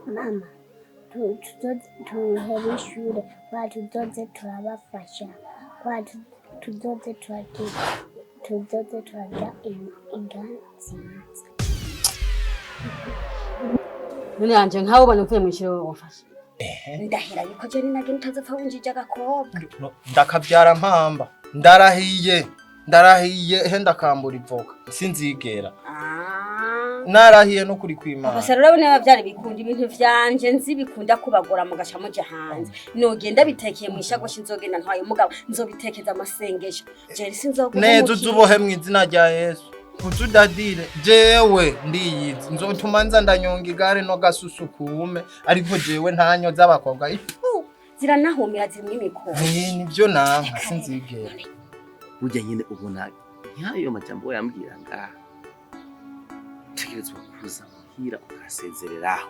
mama tuhera ishure kwa tuzoze turabafasha kwa tuzoze turarya indya nziza. None yanje nkaho ubona uvuye mu ishuri wofasha. Ndahera yuko je ninage ntazapfa winjije agakobwa. Ndakabyara mpamba. Ndarahiye he ndakambura ivoka. Sinzigera. Narahiye no kuri kwimana. Abasara urabona bavyari bikunda ibintu vyanje nzi bikunda kubagora mu gaca muje hanze. Nogenda bitekeye mu ishagoshi nzogenda ntwaye umugabo nzobitekeza amasengesho. Je sinzoguha. Neza uzubohe mu izina rya Yesu. Kutudadire jewe ndiyizi nzotuma nza ndanyonga igare no gasusukume ariko jewe ntanyo z'abakobwa ziranahumira zimwe imikoro. Nibyo nanka sinzigera. Burya nyine ubona nyayo majambo yambwira ngaha tegerezwa kuza muhira ukasezereraho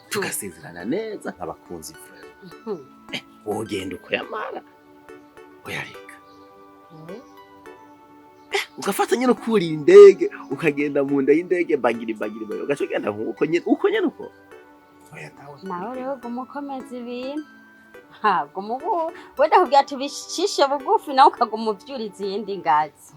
tugasezerana neza nk'abakunzi vre wogenda uko yamara oyareka ugafata nyine kurira indege ukagenda mu nda y'indege bagiri ugacogenda uko nyine uko nawe rero gumukomeza ibintu ntabwo mubu wenda kugira tubishishe bugufi nawe ukaguma uvyuriza iyindi ngazi.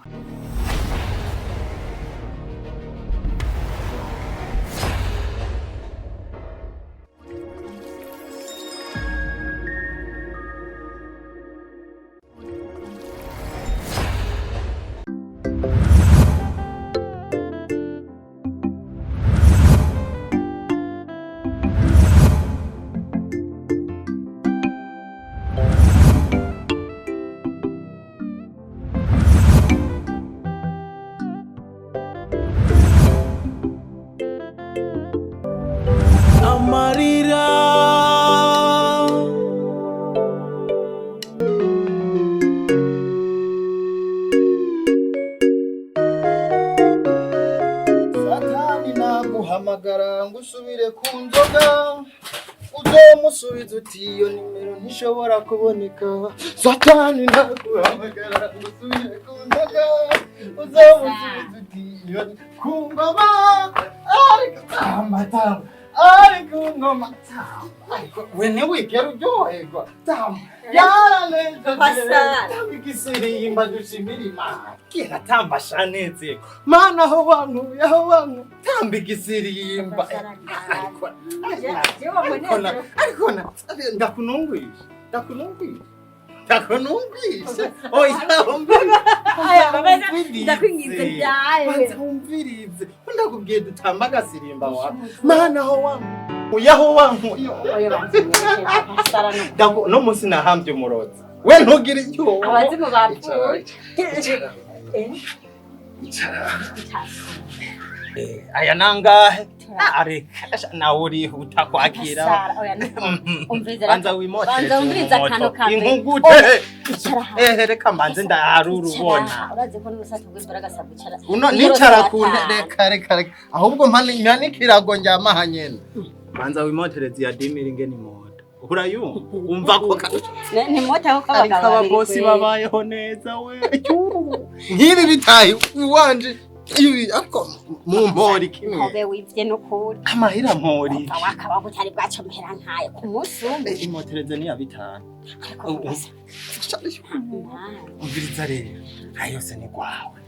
Amarira Satani naguhamagara ngo usubire ku nzoga uzomusubiza uti iyo nimero ntishobora kuboneka. Satani naguhamagara ngo usubire ku nzoga uzomusubiza uti iyo ku ngoma ariko amata ariko ngoma ariko wene wigera uryoherwa tamu yaraneza tabigisiririmba dushimira Imana kera tambasha neze mana aho wankuye tambigisirimba ariko ndakunungwisha oya ndakwingize byawe umvirize ndakubwiye dutamba agasirimba wawe mana aho wankuye no munsi nahambye umurozi we ntugire icyo abazimu bapfuye. aya nangahe areka nawe urihuta kwakira banza wimotereze inkugute reka mbanze ndaharura ubona urazi ko n'urusato rw'imbaraga sabucara nicara ku reka ahubwo mpanikirago njyamaha nyene banza wimotereze ya dimira ingene moto urayumva umva ko ni moto aho kabagabo ababosi babayeho neza we nk'ibi bitaye wanje ibi ako mu mpori kimwe hobe wivye no kuri amahira mpori wakaba gutari bwacomera nkaye ku musumbe imotereze ni ya bitanu umviriza rero ayo se ni gwawe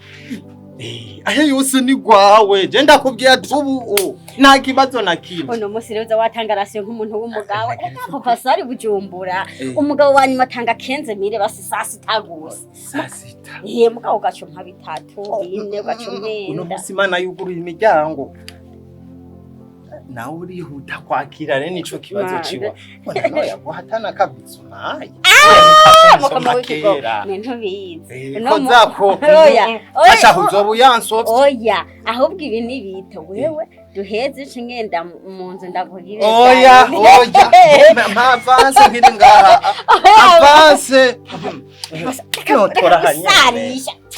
ayo yose ni gwawe je ndakubwiye tubu nta kibazo na kimwe ono musi rero watanga rasiyo nk'umuntu w'umugabo eko pasari bujumbura umugabo wanyuma atanga kenze mire basi sasita gusa sasita mugabo gacho nka bitatu bine gacho mwenda uno musi Imana yuguruye imiryango nawe urihuta kwakira rero nico kibazo ciwa bona nawe yaguhatana kabitso naye mukama w'ikigora ntubizi no zako ashaka uzobu yansovye oya ahubwo ibi nibito wewe duheze cingenda mu nzu ndavugira oya mpavance nkiri ngaha avance notora hanyuma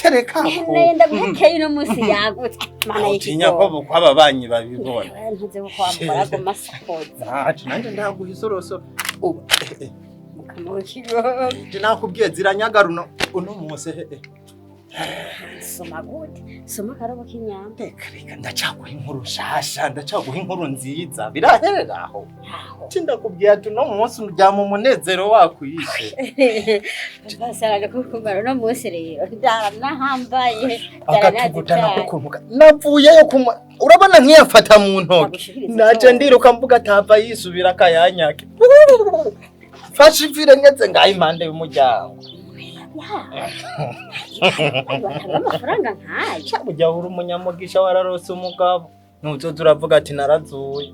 tereka ko nenda bukeye no musi yagutse mana y'ikigora ko bukwaba banyi babibona ntuze ko kwambara go masakoza nanje ndaguha isoroso mukama w'ikigora nakubwiye ziranyaga uno munsi soma gute soma karobo k'inyama reka ndacaguha inkuru nshasha ndacaguha inkuru nziza biraherera aho ndakubwiye ati no munsi uryama umunezero wakwishe basaraga kukumara no munsi rero ndanahambaye akatugutana kukumbuka navuyeyo kumwa urabona nkiyafata mu ntoki naje ndiruka mvuga atava yisubira akayanyake fasha ivire ngeze ngaho impande y'umuryango amafaranga nkayo ujya uri umunyamugisha wararose umugabo nuzoza uravuga ati narazuye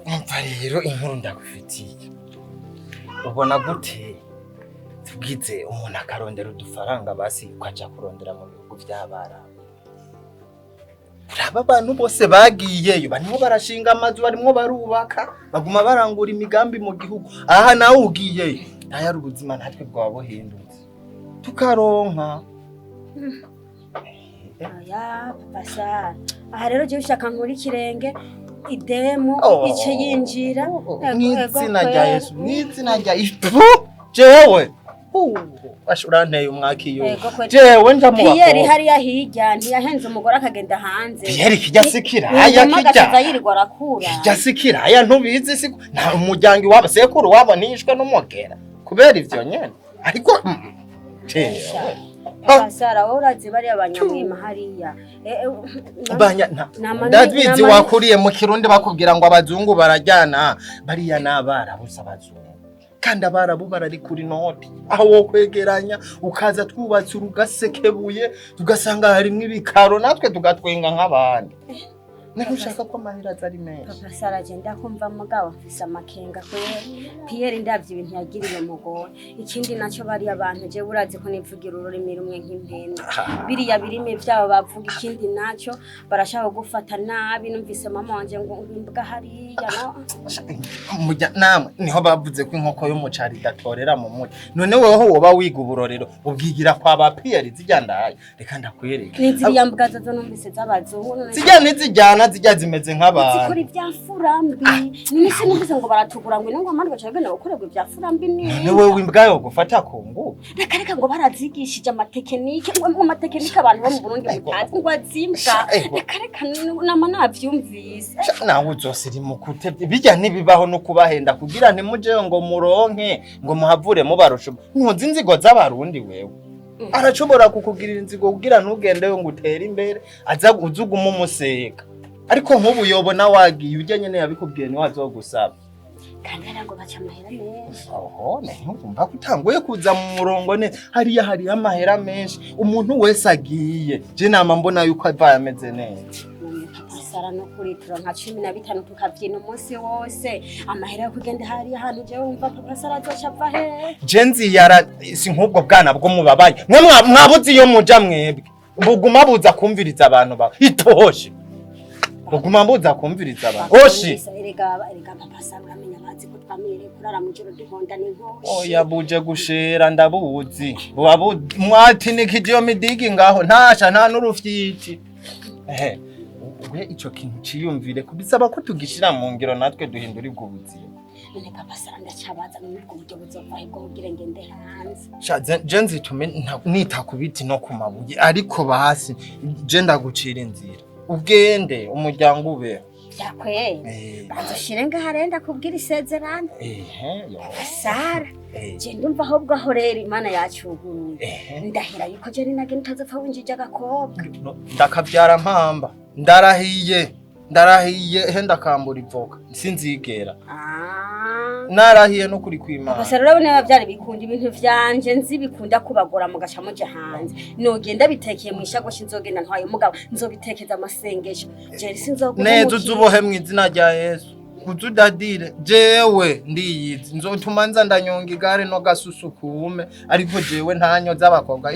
umva rero inkuru ndagufitiye ubona gute tubwize umuntu akarondera udufaranga basi ukaja kurondera mu bihugu by'abarabu uraba abantu bose bagiyeyo barimo barashinga amazu barimo barubaka baguma barangura imigambi mu gihugu aha nawe ugiyeyo ntayari ubuzima natwe bwaba buhindutse tukaronka ya pasa aha rero je ushaka nkuri ikirenge idemu ice yinjira n'izina rya Yesu n'izina rya Yesu jewe ashuranteye umwakiyo jewe njamubako Pierre hariya hirya ntiyahenze umugore akagenda hanze Pierre kijya sikira aya kijya yirirwa arakura kijya sikira aya ntubizi siko nta umuryango wabo sekuru wabo nishwe n'umugera kubera ivyo nyene ariko Pasara urazi bari abanyamwima hariya ndabizi wakuriye mu Kirundi bakubwira ngo abazungu barajyana bariya nabara busa abazungu kandi abarabu barari kuri noti aho wo kwegeranya ukaza twubatse urugasekebuye tugasanga harimo ibikaro natwe tugatwenga nk'abandi narushaka ko amahera azari menshi Papa Sara agenda kumva mugabo afise amakenga kwe Pierre ndavye ibintu yagiriye mugore ikindi naco bari abantu je burazi ko nivugira ururimi rumwe nk'impene biriya birime vyabo bavuga ikindi naco barashaka gufata nabi numvise mama wanje ngo imbwa hariya mujya namwe niho bavuze ko inkoko yo mucari datorera mu muti none weho woba wiga uburorero ubwigira kwa ba Pierre zijyandaye reka ndakwereka niziriya mbwa zo numvise z'abazungu zijyana zijya zimeze nk'abantu zikora ibyafurambi nisi numvise ngo baratugura ngo ngo amandi bacagenda gukorerwa ibyafurambi ni wewe imbwa yo gufata kungu reka ngo barazigishije amatekinike ngo amatekinike abantu bo mu Burundi mutazi ngo azimbwa reka nama navyumvise nawe uzosiri mukute bijya nibibaho no kubahenda kugira ntimuje ngo muronke ngo muhavure mubarusho ntuzi inzigo z'abarundi wewe arashobora kukugirira inzigo kugira ntugende ngo utere imbere aza uzuguma umuseka ariko nk'ubu yobona wagiye ujye nyene yabikubwiye ni wazogusaba kandi ngo baca amahera menshi oho ntumva kutanguye kuza mu murongo ne hariya amahera menshi umuntu wese agiye je nama mbona yuko ava ameze neza Sara no kuri turonka 15 tukavyina umunsi wose amahera yo kugenda hariya hantu je wumva Papa Sara azoca ava he jenzi yara si nk'ubwo bwana bwo mubabaye mwe mwabuze iyo muja mwebwe buguma buza kumviriza abantu ba itoshe buguma buza kumviriza abantu oshi erega Papa Sara uramenya bazi ko twamire kurara mu joro duhonda n'inkoshi oya buje gushera ndabuzi mwati nikidiyo midigi ngaho ntasha nta n'urufyiti we ico kintu ciyumvire kubisaba ko tugishira mu ngiro natwe duhindura ibwo buzima none Papa Sara ndacabaza n'ubwo buryo buzova ibwo kugira ngende hanze sha jenzi tume nita kubiti no kumabuye ariko basi je ndagucira inzira ugende umuryango ube yakweye bazoshire ngaharenda kubwira isezerano yo Sara je ndumva ahubwo aho rero Imana yacuguruye ndahira yuko je ninage ntazapfa winjije agakobwa ndakavyara mpamba ndarahiye henda kambura ivoka sinzigera narahiye no kuri kwimana Papa Sara urabona byari bikunda ibintu vyanje nzi bikunda kubagora mu gaca muje hanze nogenda bitekeye mu ishagoshi nzogenda ntwaye umugabo nzobitekeza amasengesho je sinzoguma neza uzubohe mu izina rya Yesu kuzudadire jewe ndiyizi nzotuma nza ndanyonga igare no gasusu kume ariko jewe ntanyo z'abakobwa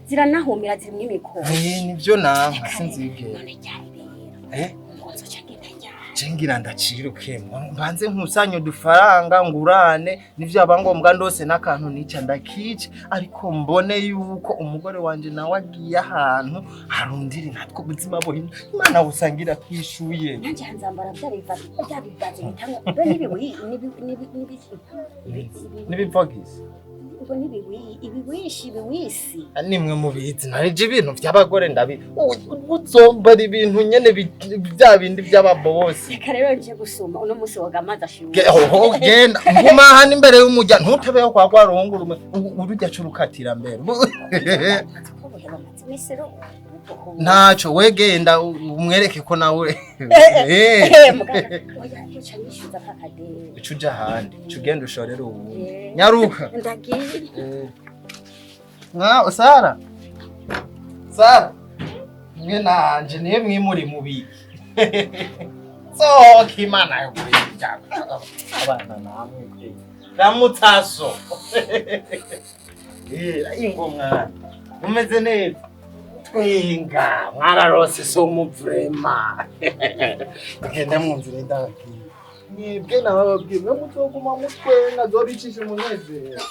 ziranahumira zimwe imikoro nivyo nanka sinzigera none cyari rero ngozo cyagenda cengira ndaciruke mbanze nkusanye udufaranga ngurane nivyo abangombwa ndose n'akantu nica ndakice ariko mbone yuko umugore wanje nawe agiye ahantu harundiri natwo ubuzima buhina Imana usangira kwishuye nanje hanzambara byabivaze bitanga be nibiwi nibivogisi ubwo ibiwishi biwisi nimwe mubizi narije ibintu by'abagore ndabi uzombara ibintu nyene bya bindi by'ababosi karero nje gusuma uno musi wagamaza shuwe genda nguma hano imbere y'umujya ntutebeho kwa runguru urujya curukatira mbere ntaco wegenda umwereke ko nawe ucuja handi cugenda ushorera ubu nyaruka nka Sara mwe nanje niye mwimuri mubiki soka Imana yo kurija abana namwe ramutaso ingo mwana umeze neza twinga mwararose so muvrema ngenda mu nzira ndaki nibwe nababwiye mwe mutoguma mutwenga zobicisha umunezero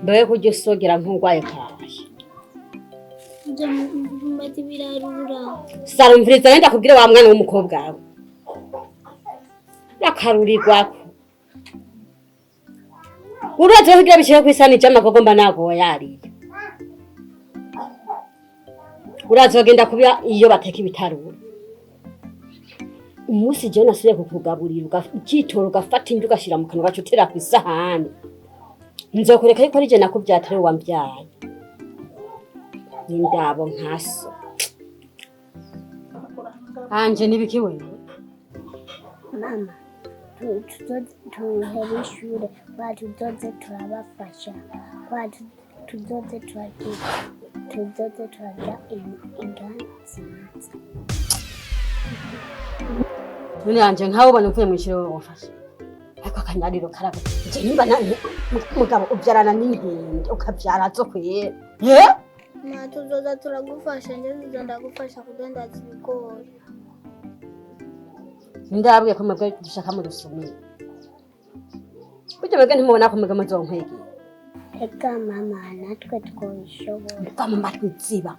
Mbe kujya usogera nk'urwaye kaje Mbati birarura. Sarumviriza wenda kubwira wa mwana w'umukobwa wawe yakarurirwako uraje kugira bishyire kwisani cy'amagogo mba nago yariye urazogenda kubya iyo bateka ibitarura umunsi je nasuye kukugaburira ukitoro ugafata indi ugashira mu kanwa gacutera ku isahani nzokureka yuko rije nakubyatare wambyaye Nindabo nkaso anje nibiki wewe Mama, tuhera ishure batudoze turabafasha batudoze turarya indya nziza. None anje nkaho ubona uvuye mu ishuri wofasha ariko akanyariro karabo je nimba mugabo ubyarana n'inkende ukabyara zo kwera Ma tuzoza turagufasha nje ndagufasha kugenda zibigori. Ndabwiye ko mwebwe dushaka mu rusumire Burya mwebwe ntimubona ko mwebwe muzonkwege Eka mama natwe twishobora. Mva mu matwi ziba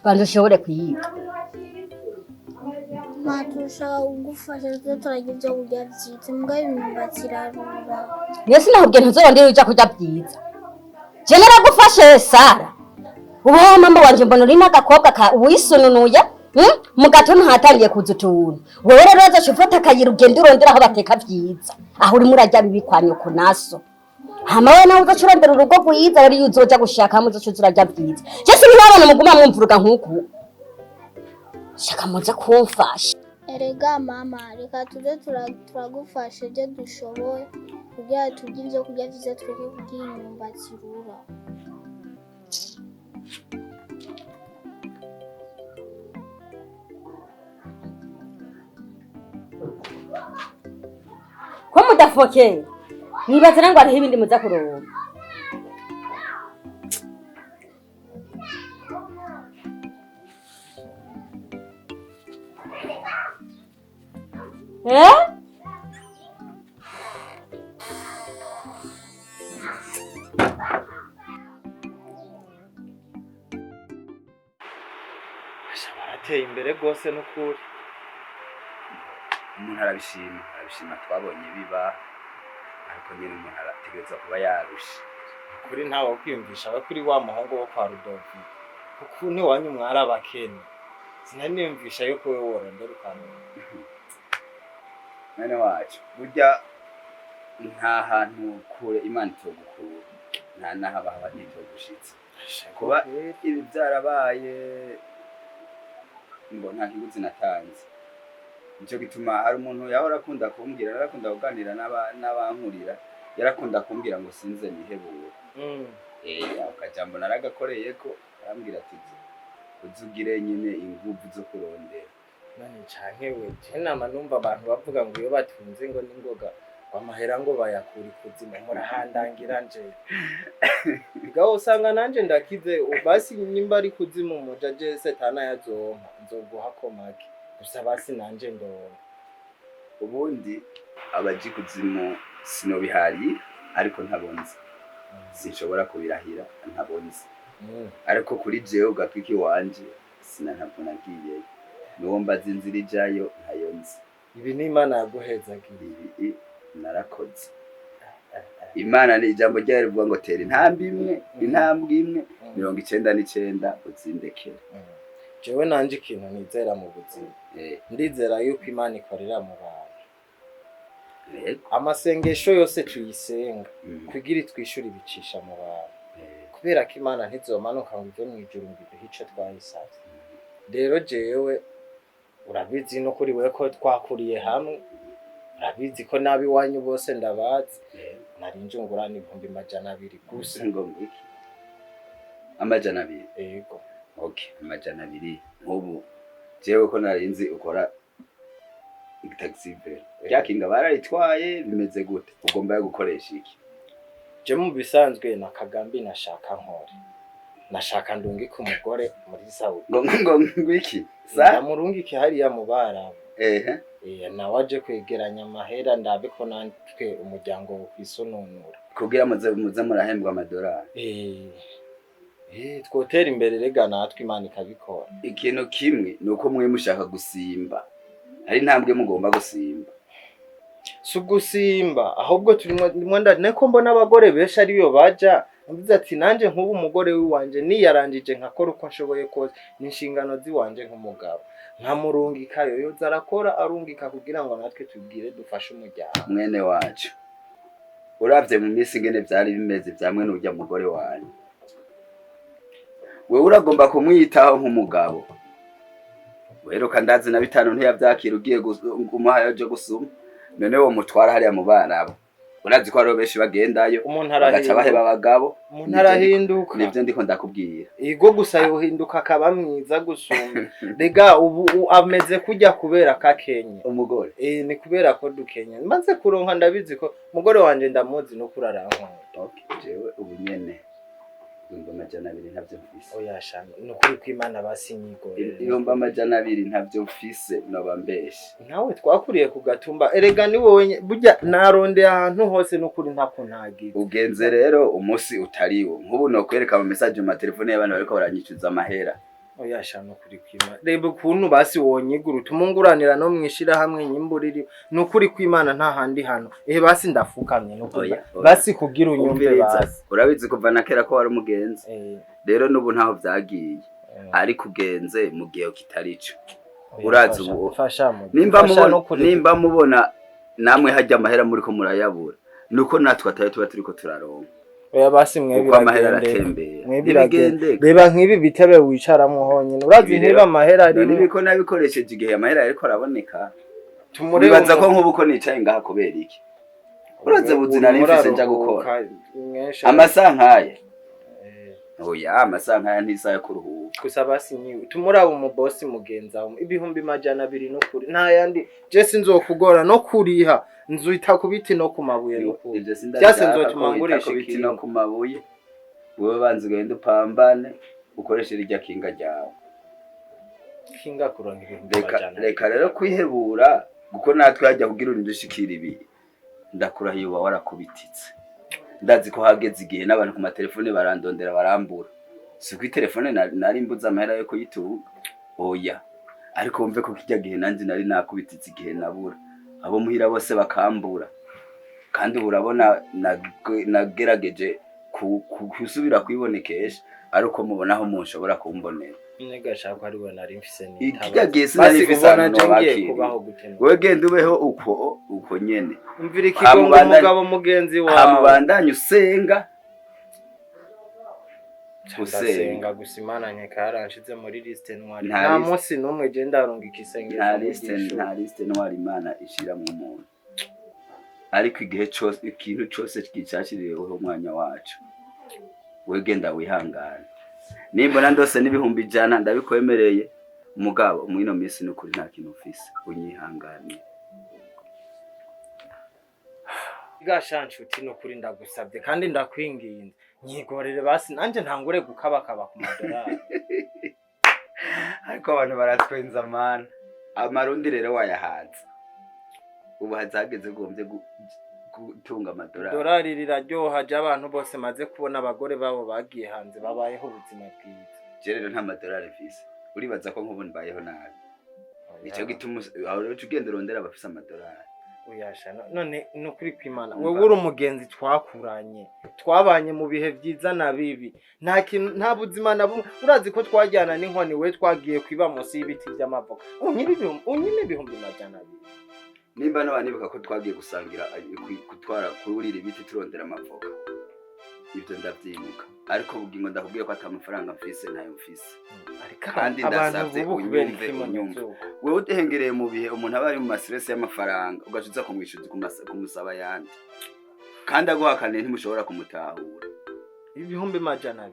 Banza ushobore kuyiga Ma tushaka kugufasha turagira ibyo kurya byiza mbwa imyumbati irarura. Nese nahubwiye ntuzorondera uja kurya byiza Je naragufashe Sara Ubu mama wanje mbona uri n'agakobwa ka wisununuye mu gato ntatangiye kuza utuntu wewe rero aza ufata akayira ugenda urondera aho bateka byiza aho uri murajya bibikwanyo ku naso hama we nawe uzocurondera urugo rwiza wari uzoja gushaka mu zocu zurajya byiza je sinibabona muguma mwumvuruga nkuko shaka muza kumfasha Erega mama reka tuze turagufasha je dushoboye kugira tugire ibyo kurya byiza tweke kugira imyumbati irura. ko mudafoke nibaza ngo ariho ibindi muza kuronka barateye imbere rwose n'ukuri umuntu arabishima twabonye biba ariko nyine umuntu arategereza kuba yarusha kuri ntawe kwiyumvisha aba kuri wa muhungu wo kwa Rudolphe kuko ntiwanyu mwari abakene sinari niyumvisha yuko wowe worondera ukamenya mwene wacu burya nta hantu kure Imana itogukura nta n'aho haba itogushitse kuba ibi byarabaye ngo nta kiguzi natanze nicyo gituma hari umuntu yahora akunda kumbwira arakunda kuganira n'abankurira yarakunda kumbwira ngo sinze nihebure akajambo naragakoreye ko arambwira ati uzugire nyine inguvu zo kurondera none canke we nama numva abantu bavuga ngo iyo batunze ngo ningoga amahera ngo bayakura ikuzimu murahandangira nje bigaho usanga nanje ndakize basi nimba ari kuzimu muja jese tana yazompa nzoguha komake gusa basi nanje ndonka ubundi abaji kuzimu sinobihari ariko ntabonze sinshobora kubirahira ntabonze ariko kuri jewe gatwiki wanje ntabwo nagiye nuwo mbaza inzira ijayo ntayonze ibi ni Imana yaguhezagiye ibi narakoze Imana ni ijambo ryayo rivuga ngo tera intambwe imwe 99 utsindekera jewe nanje ikintu nizera mu buzima ndizera yuko Imana ikorera mu bantu amasengesho yose tuyisenga kugira twishura ibicisha mu bantu kubera ko Imana ntizomanuka ngo ive mu ijuru ngo iduhice twayisavye rero jewe urabizi no kuri we ko twakuriye hamwe urabizi ko nabi wanyu bose ndabazi narinje ngurana 200 gusa ngo ngiki 200 yego okay 200 nk'ubu jewe ko narinzi ukora taxi vero yakinga bararitwaye bimeze gute ugomba gukoresha iki je mu bisanzwe nakagambi nashaka nkore nashaka ndungike umugore muri Saudi ngo ngwiki sa murungike hariya mu Barabu nawaje kwegeranya amahera ndabe ko natwe umuryango wo kwisononura kugira muze murahembwa amadolari twotera imbere rega natwe Imana ikabikora ikintu kimwe nuko mwe mushaka gusimba hari ntambwe mugomba gusimba sugusimba ahubwo turimo neko mbona abagore benshi ariyo baja mbize ati nanje nk'ubu umugore wiwanje niyarangije nkakora uko nshoboye kose n'inshingano ziwanje nk'umugabo nkamurungika yo zarakora arungika kugira ngo natwe tubwire dufashe umuryango mwene wacu uravye mu misi ngene byari bimeze byamwe n'ujya mugore wanyu we uragomba kumwitaho nk'umugabo weruka ndazi na bitanu ntiyavyakira ugiye kumuha yaje gusuma none wo mutwara hariya mu Barabu urazi ko ari benshi bagendayo bagaca baheba abagabo umuntu arahinduka nivyo ndiko ndakubwira igo gusa yohinduka akaba mwiza gusumba rega ubu ameze kujya kubera kakenye umugore ni kubera ko dukenye maze kuronka ndabizi ko umugore wanje ndamuzi no kurarankunda okay jewe ubu nyene Ibihumbi 200 ntavyo mfise. Oya shano nukuri kw'Imana basinyigo. Ibihumbi 200 ntavyo mfise noba mbeshe. Nawe twakuriye ku Gatumba erega ni wowe burya narondeye ahantu hose nukuri ntako ntagize. Ugenze rero umusi utariwo. Nkubu no kwereka mu message mu telefone y'abantu bariko baranyicuza amahera. Oya shano kuri kw'Imana. Reba kuntu basi wonyigura tumunguranira no mwishira hamwe nyimburiri nukuri kw'Imana nta handi hano. Basi ndafukamye nukuri. Basi kugira unyumve basi. Urabizi kuva na kera ko wari umugenzi. Rero nubu ntaho vyagiye. Ari kugenze mu gihe kitarico. Urazi ubu. Nimba mubona namwe hajya amahera muri ko murayabura. Nuko natwe atayo tuba turiko turaronka. Oya basi mwebwe amahera aratembera. Mwebwe reba nkibi bitebe wicaramo honyine. Urazi niba amahera ari nibiko nabikoresheje igihe amahera ariko araboneka. Tumurebaza ko nkubuko nicaye ngaha kubera iki. Uraze buzina rifise nja gukora. Amasaha nkaya. Oya amasaha nkaya ntisaye kuruhuka. Gusa basi nyiwe tumuraba umubosi mugenza ibihumbi 200 nukuri nta yandi je sinzokugora no kuriha nzuita kubiti no kumabuye nukuri byase nzotumangurisha kubiti no kumabuye wowe banze genda upambane ukoresheje irya kinga ryawe kinga kuronka reka rero kwihebura guko natwe hajya kugira urindushikira ibi ndakurahiye uba warakubititse ndazi ko hageze igihe n'abantu ku matelefone barandondera barambura si kuri telefone nari mbuza amahera yo kuyitunga oya ariko wumve ko kijya gihe nanjye nari nakubititse igihe nabura abo muhira bose bakambura kandi urabona nagerageje kusubira kwibonekesha ariko mubonaho munshobora kumbonera nega shaka ari we nari mfise ni kijya gihe sinari mfise wewe genda ubeho uko nyene umvira ikigongo umugabo mugenzi wawe amubandanye usenga gusenga gusimana nkeka yaranshize muri liste ntwari nta munsi numwe je ndarunga ikisengero nta liste ntwari Imana ishira mu muntu ariko igihe cyose ikintu cyose kicashiriyeho umwanya wacu wegenda wihangana nimbona ndose n'ibihumbi 100 ndabikwemereye umugabo mwino minsi n'ukuri nta kintu ufise unyihangane gashanshuti n'ukuri ndagusabye kandi ndakwinginze nyigorere basi nanje ntangure gukabakaba ku madolari ariko abantu baratwenza mana amarundi rero wayahanze ubu hazageze gombye gutunga dolari riraryoha je abantu bose maze kubona abagore babo bagiye hanze babayeho ubuzima bwiza je rero nta madolari mfise uribaza ko nk'ubu mbayeho nabi nico gituma aho rero tugende rondera abafise amadolari uyasha none nukuri kwimana wewe uri umugenzi twakuranye twabanye mu bihe byiza na bibi nta buzima na bumwe urazi ko twajyana n'inkoni we twagiye kwiba munsi y'ibiti by'amavoka unyine ibihumbi 200 nimba n'abanibuka ko twagiye gusangira kutwara kurira ibiti turondera amavoka ibyo ndavyibuka ariko bugingo ndakubwiye ko atamafaranga mfise ntayo mfise kandi ndasavye unyumve wewe utehengereye mu bihe umuntu aba ari mu mastress y'amafaranga ugashiza kumwishuza kumusaba yandi kandi aguhakaniye ntimushobora kumutahura ibihumbi 200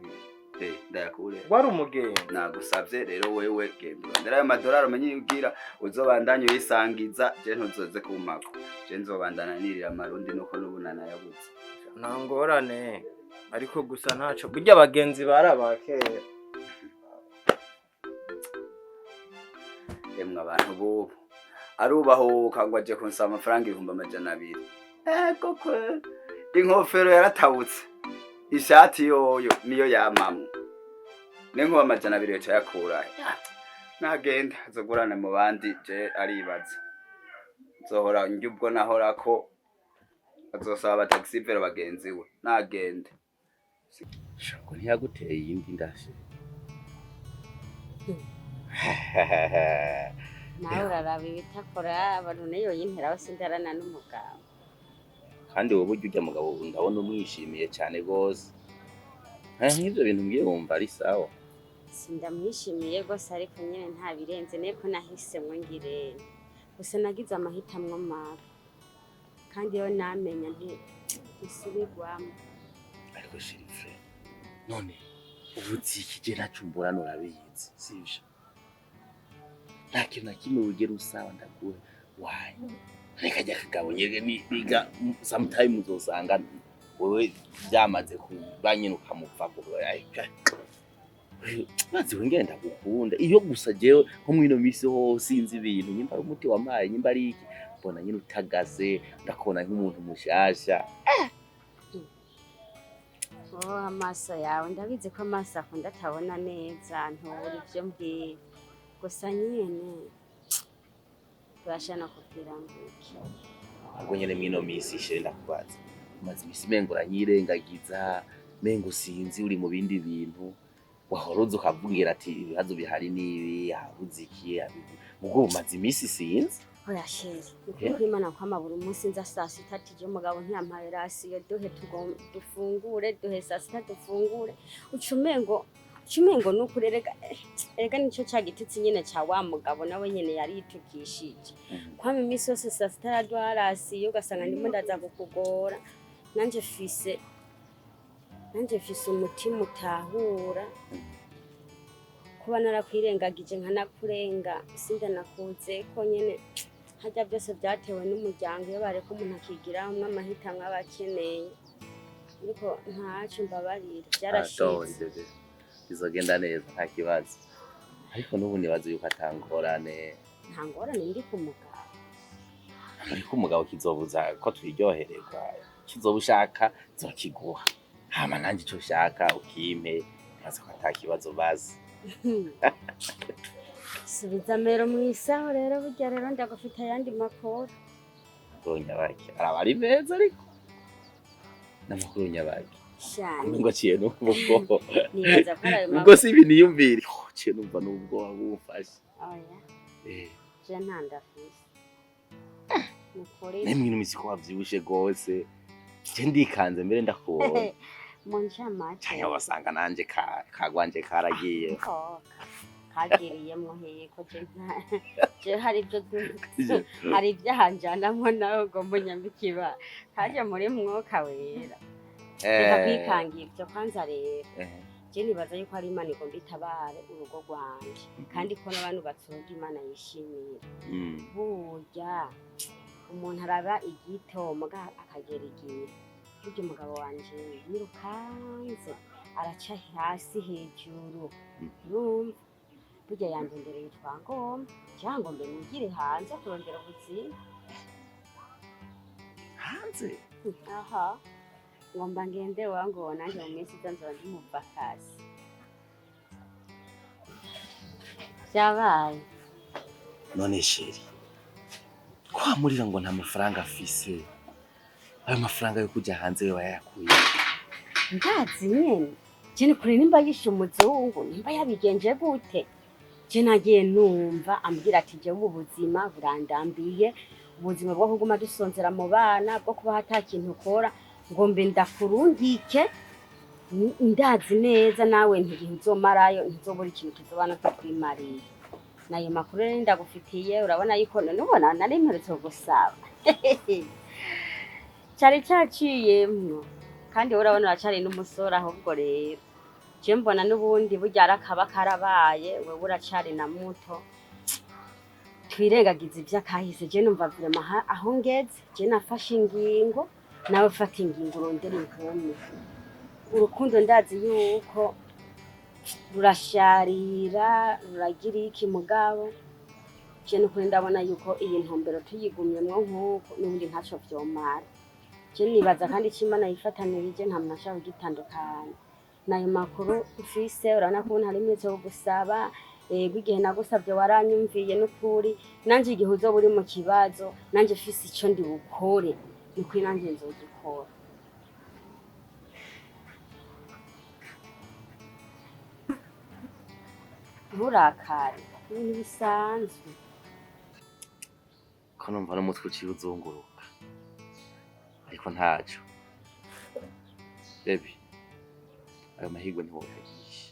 ndayakure wari umugenzi nagusavye rero wewe genda urondera ayo madolari umenye yugira uzobandanye uyisangiza je ntuzoze kumpako je nzobandana nirira amarundi nuko n'ubunana yabuze nangorane ariko gusa ntaco burya abagenzi barabakera emwe abantu bubu arubahuka ngo aje kunsaba amafaranga 200 koko inkofero yaratabutse ishati yoyo niyo yamamu nenko 200 yaca yakura nagenda azogurana mu bandi je aribaza nzohora njubwo nahorako azosaba abataxivero bagenzi we nagende shako ntiyaguteye iyindi ndashe nawe uraraba ibitakora abantu niyo yinteraho sindarana n'umugabo kandi wowe burya ujya mugabo ndabona umwishimiye cyane gose nk'ibyo bintu ngiye wumva ari sawa sindamwishimiye gose ariko nyine nta birenze neko nahisemwe ngire gusa nagize amahitamwe mabi kandi yo namenya ntisubirwamo ariko shirife none ubuzi ikije nacumbura nurabizi sivyo nta kintu na kimwe ugera usaba ndaguhe wayi reka jya kagabo nyege niga sometime uzosanga wewe byamaze kubanyine ukamupfa ko bazi wengenda gukunda iyo gusa jewe nko mwino misi ho sinzi ibintu nyimba ari umuti wamaye nyimba ari iki mbona nyine utagaze ndakona nk'umuntu mushasha amaso yawe ndabizi ko amaso akunda atabona neza ntubura ibyo mbwira gusa nyine turashana kubwira ngo iki ubwo nyine mwino misi ishe ndakubaza maze imisi mengo ranyirengagiza mengo sinzi uri mu bindi bintu wahoroze ukavugira ati ibibazo bihari nibi yabuzikiye ubwo maze imisi sinzi oya sheri uko Imana kwamabura umunsi nza saa 6 tije umugabo ntiyampaye rasiyo duhe dufungure duhe saa 6 dufungure ucumengo nukurerega ega nico cyagititse nyine cya wa mugabo nawe nyine yari yitukishije kwama imisi yose saa 6 yadwa rasiyo ugasanga ndimo ndaza kukugora nanje fise umutima utahura kuba narakwirengagije nkanakurenga sinda nakuze ko nyene hajya byose byatewe n'umuryango iyo bareka umuntu akigira umwe amahitamwe abakeneye ariko ntacyo mbabarira byarashitse bizogenda neza nta kibazo ariko n'ubu nibaza yuko atangorane ndi ku mugabo ariko umugabo kizobuza ko twiryohererwa kizobushaka zokiguha hama nanjye cyo shaka ukimpe nkaza ko atakibazo bazi subiza mero mwisaho rero burya rero ndagufite ayandi makuru nyabaki arabari meza ariko n'amakuru nyabaki cyane ngo ciye n'ubwo nibaza ko ari ubwo si ibintu yumvira ciye numva n'ubwo wabufashe oya je ntandafise mukuri nemwe n'imisi ko wavyibushe gose je ndikanze mbere ndakubona Monchama cyane wasanga nanje kagwanje karagiye kagiriye muhiye ko je je hari ibyo hanjanamwo nawe ngo munyambikiba kaje muri mwuka wera reka kwikangira ibyo kwanza rero je nibaza yuko ari Imana igomba itabare urugo rwanje kandi ko n'abantu batsunga Imana yishimira burya umuntu araba igito muga akagera igihe burya umugabo wanje yirukanze araca hasi hejuru urumva burya yandondereye twangomba cyangwa mbe nigire hanze kurondera ubuzima hanze aha ngomba ngende wango nanjye mu minsi itanzura ndi mu vakasi byabaye none sheri ko Amarira ngo nta mafaranga afise ayo mafaranga yo kujya hanze yo bayakuye ndazi nyene je ni kure nimba yishe umuzungu nimba yabigenje gute je nagiye numva ambwira ati je ubuzima burandambiye ubuzima bwo kuguma dusonzera mu bana bwo kuba hata kintu ukora ngo mbe ndakurungike ndazi neza nawe ntigihe uzomarayo ntizobura ikintu kizobana cyo kwimariye nayo makuru rero ndagufitiye urabona yuko nubona nari mperetse gusaba cyari cyaciyemwo kandi urabona uracari n'umusore ahubwo rero je mbona n'ubundi burya arakaba karabaye wewe uracari na muto twirengagiza ivy'akahise je numva vraiment aho ngeze je nafashe ingingo nawe fata ingingo urondera inkumi urukundo ndazi yuko rurasharira ruragira iki mugabo je nukuri ndabona yuko iyi ntumbero tuyigumyemwo nk'uko n'ubundi ntaco vyomara je nibaza kandi Imana yifatanirije nta muntu ashaka kugitandukanya nayo makuru ufise urabona ko ntari meze wo gusaba igihe nagusabye waranyumviye n'ukuri nanje igihe uzoba uri mu kibazo nanje ufise ico ndi bukore nukuri nanje nzogikora nturakare ibintu bisanzwe ko numva n'umutwe uciye uzunguruka ariko ntaco baby ayo mahirwe ntiwoyagisha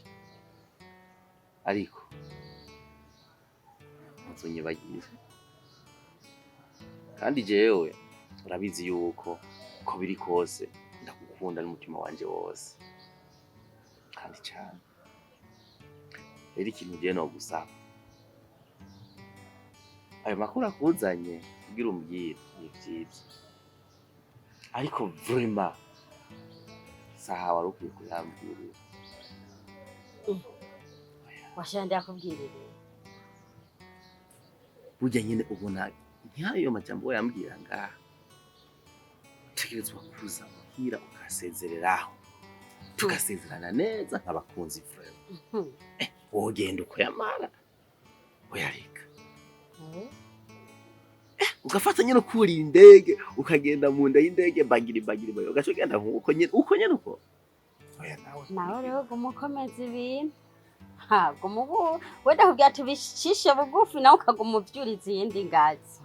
ariko ntuzonyibagize kandi jewe urabizi yuko ko biri kose ndakukunda n'umutima wanje wose kandi cyane rero ikintu ugiye no gusaba ayo makuru akuzanye kugira umbwire ni vyiza ariko vraiment saha wari ukwiye kuyambwirira washaka ndakubwirire burya nyine ubona nyayo majambo yambwira ngaha utegerezwa kuza muhira ukasezereraho tugasezerana neza nk'abakunzi vraiment wogenda uko yamara oyareka ugafata nyine ukuri indege ukagenda mu nda y'indege bagiri ugaca ugenda nk'uko nyine uko oya nawe rero gumukomeza ibintu gumubu wenda kubwira tubishishe bugufi nawe ukaguma uvyuriza iyindi ngazi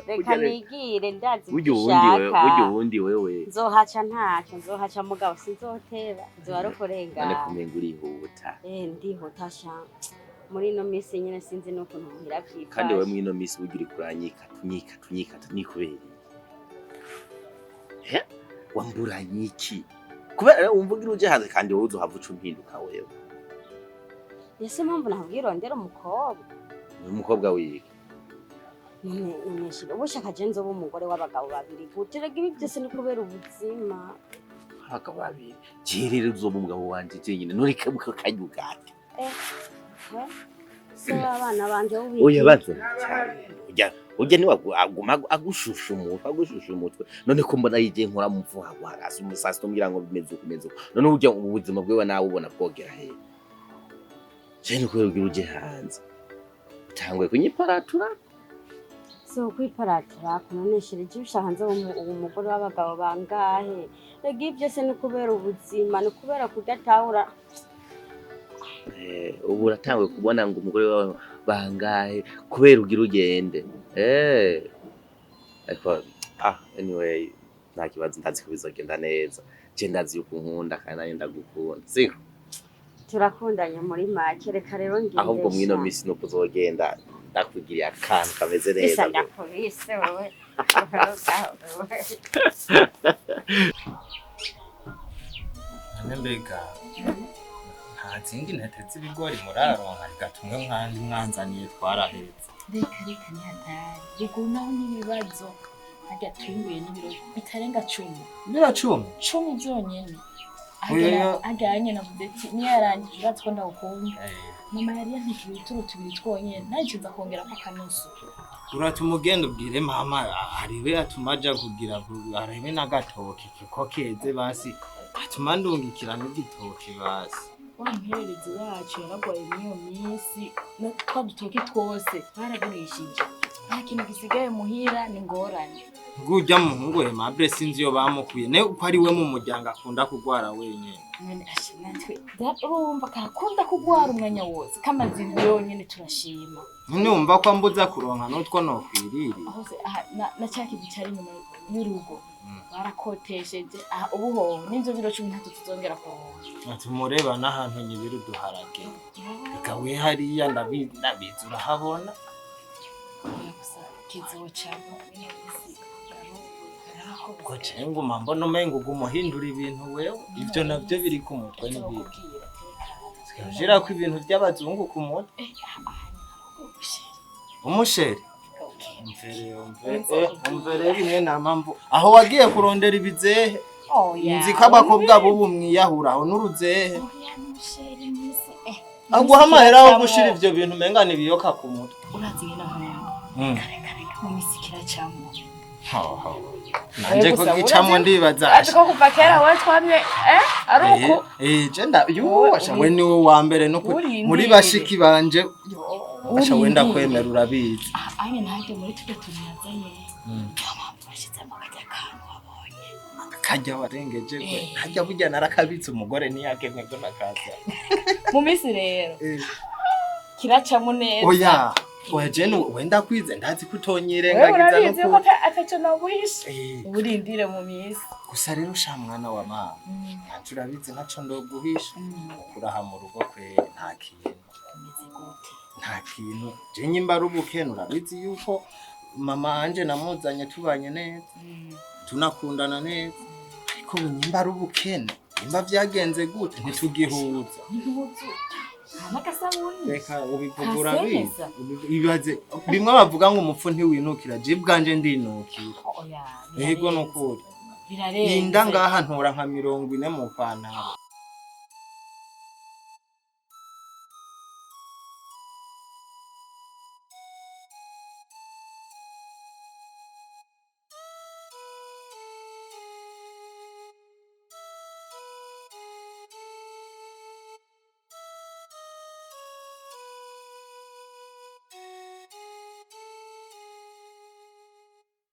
reka nigire ndazi ushaka burya ubundi wewe nzohaca ntacyo nzohaca mugabo sinzoteba nzoharokorenga none kumenga urihuta ndihuta sha muri no misi nyine sinzi n'ukuntu muhira vyifashe kandi wewe muri no misi ugira kuranyika tunyika nikubera wamburanye iki kubera wumva ugira uje hanze kandi wowe uzohava uca umpinduka wewe ese mpamvu nabwirondera umukobwa wiwe nimeshire ubushaka je nzoba umugore w'abagabo babiri guterega ibi byose ni kubera ubuzima abagabo babiri jerere uzoba umugabo wanje jenyine nureke mukakanyugate se abana banje ubiki oya bazo ujya ni aguma agushusha umutwe none ko mbona yije nkora mu mvuha hasi umusasi tumbwira ngo bimeze none ujya ubuzima bwewe nawe ubona kogera he je ni kubera ugira uje hanze tangwe kunyiparatura so kwiparatura kunonesheje ushaka hanze uwo mugore w'abagabo bangahe rega ibyo se ni kubera ubuzima ni kubera kudatahura ubu uratangwe kubona ngo umugore wawe bangahe kubera ugira ugende ariko anyway nta kibazo ndazi ko bizogenda neza je ndazi yuko unkunda kandi nari ndagukunda siko turakundanye muri make reka rero ngende ahubwo mwino misi no kuzogenda ndakugiriye akantu kameze neza isa ya polisi wowe mbega nta zindi ntete z'ibigori muraronka reka tumwe mwanzaniye twarahetse reka ntihatari ruguru naho n'ibibazo harya twimbuye n'ibiro bitarenga 10 bira 10 byonyene Oya. aganye navuze ati niyarangije uratwo ndawukunda mama yari yantikiye uturu tubiri twonyene nayicuza kongera ko kanusu uratuma ugenda ubwire mama ariwe atuma aja kugira arebe n'agatoki ko keze basi atuma ndungikira n'igitoki basi wampererezi wacu yaragwaye niyo minsi no twadutoki twose baragurishije nta kintu gisigaye muhira ni ngorane ngujya muhungu we mabre sinzi yo bamukuye ne uko ari we mu muryango akunda kugwara wenyene none natwe urumva karakunda kugwara umwanya wose kamazi yonyene turashima none umva ko ambuza kuronka nutwo no kwirira ahose na cyaki bicari nyuma y'urugo barakotesheje ubuho n'inzo biro 13 tuzongera kuronka ati mureba n'ahantu nyibiru duharage reka we hariya ndabizi urahabona kizochamo ko cengo mbona umengo gumuhindura ibintu wewe ivyo navyo biri ku mutwe n'ibindi sikajira ko ibintu by'abazungu ku mutwe umusheri umvere bimwe namamvu aho wagiye kurondera ibizehe nzi ko abakobwa bubu mwiyahuraho n'uruzehe aguha amahera wo gushira ivyo bintu menga nibiyoka ku mutwe uraziye naho kare mu misikira cyamo nanje ko gicamwe ndibaza ko kuva kera we twamye aruko jenda yuwasha we ni wa mbere no muri bashiki banje asha wenda kwemera urabizi anye ntajye muri tujye tunazanye bashize mu kantu wabonye kajya warengeje gwe ntajya burya narakabitse umugore niyakemwe ko nakaza mu misi rero kiracamo neza oya jene wenda kwize ndazi kutonyirengagiza no ko ataco naguhisha urindire mu misi gusa rero sha mwana wa mama nturabizi naco ndoguhisha kuraha mu rugo kwe nta kintu je nyimba rubukene urabizi yuko mama anje namuzanye tubanye neza tunakundana neza ariko nyimba rubukene nyimba vyagenze gute ntitugihuza reka ubivugura biza ibibaze bimwe bavuga ngo umupfu ntiwinukira je bwanje ndinukira yego nukuri inda ngaha ntora nka 40 mu pantaro